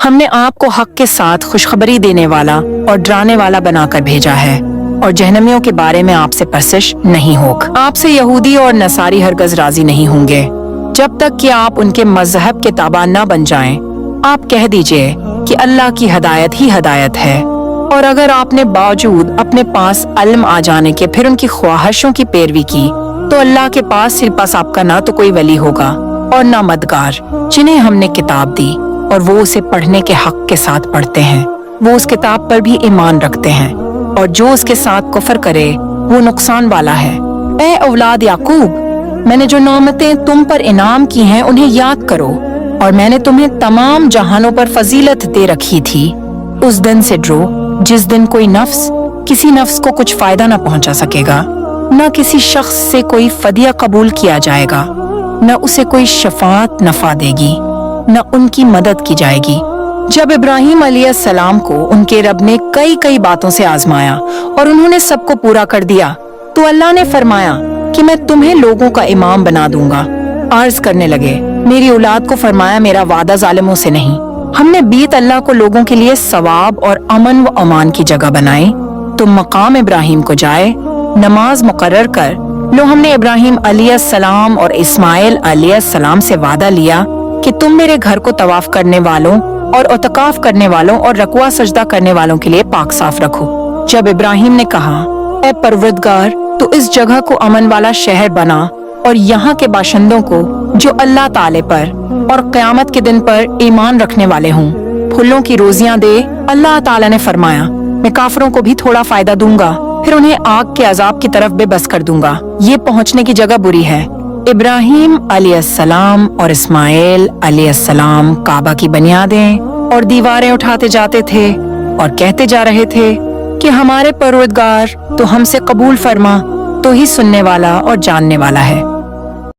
हमने आपको हक के साथ खुशखबरी देने वाला और डराने वाला बनाकर भेजा है और जहन्नमियों के बारे में आपसे परसिश नहीं होगा। आपसे यहूदी और नसारी हरगज राजी नहीं होंगे जब तक कि आप उनके मजहब के ताबा न बन जाएं। आप कह दीजिए कि अल्लाह की हदायत ही हदायत है, और अगर आपने बावजूद अपने पास इल्म आ जाने के फिर उनकी ख्वाहिशों की पैरवी की तो अल्लाह के पास सिर्फ बस आपका ना तो कोई वली होगा और ना मददगार। जिन्हें हमने किताब दी और वो उसे पढ़ने के हक के साथ पढ़ते हैं, वो उस किताब पर भी ईमान रखते हैं, और जो उसके साथ कुफर करे वो नुकसान वाला है। ऐ औलाद याकूब, मैंने जो नेमतें तुम पर इनाम की हैं उन्हें याद करो, और मैंने तुम्हें तमाम जहानों पर फजीलत दे रखी थी। उस दिन से डरो जिस दिन कोई नफ्स किसी नफ्स को कुछ फायदा न पहुंचा सकेगा, न किसी शख्स से कोई फदिया कबूल किया जाएगा, न उसे कोई शफात नफा देगी, न उनकी मदद की जाएगी। जब इब्राहिम अलैहिस्सलाम को उनके रब ने कई कई बातों से आजमाया और उन्होंने सबको पूरा कर दिया, तो अल्लाह ने फरमाया कि मैं तुम्हें लोगों का इमाम बना दूंगा। अर्ज करने लगे, मेरी औलाद को फरमाया मेरा वादा जालिमों से नहीं। हमने बीत अल्लाह को लोगों के लिए सवाब और अमन व अमान की जगह बनाई। तुम मकाम इब्राहिम को जाए नमाज मुकर्रर कर लो। हमने इब्राहिम अलैहिस्सलाम और इस्माइल अलैहिस्सलाम से वादा लिया कि तुम मेरे घर को तवाफ करने वालों और उतकाफ करने वालों और रकुआ सजदा करने वालों के लिए पाक साफ रखो। जब इब्राहिम ने कहा, ऐ परवरदिगार, तो इस जगह को अमन वाला शहर बना और यहाँ के बाशिंदों को जो अल्लाह ताले पर और क़यामत के दिन पर ईमान रखने वाले हों फूलों की रोजियां दे। अल्लाह ताला ने फरमाया, मैं काफिरों को भी थोड़ा फायदा दूंगा, फिर उन्हें आग के अजाब की तरफ बेबस कर दूंगा। ये पहुंचने की जगह बुरी है। इब्राहिम अलैहिस्सलाम और इस्माइल अलैहिस्सलाम काबा की बुनियादें और दीवारें उठाते जाते थे और कहते जा रहे थे कि हमारे परवरदिगार तो हमसे कबूल फरमा, तो ही सुनने वाला और जानने वाला है।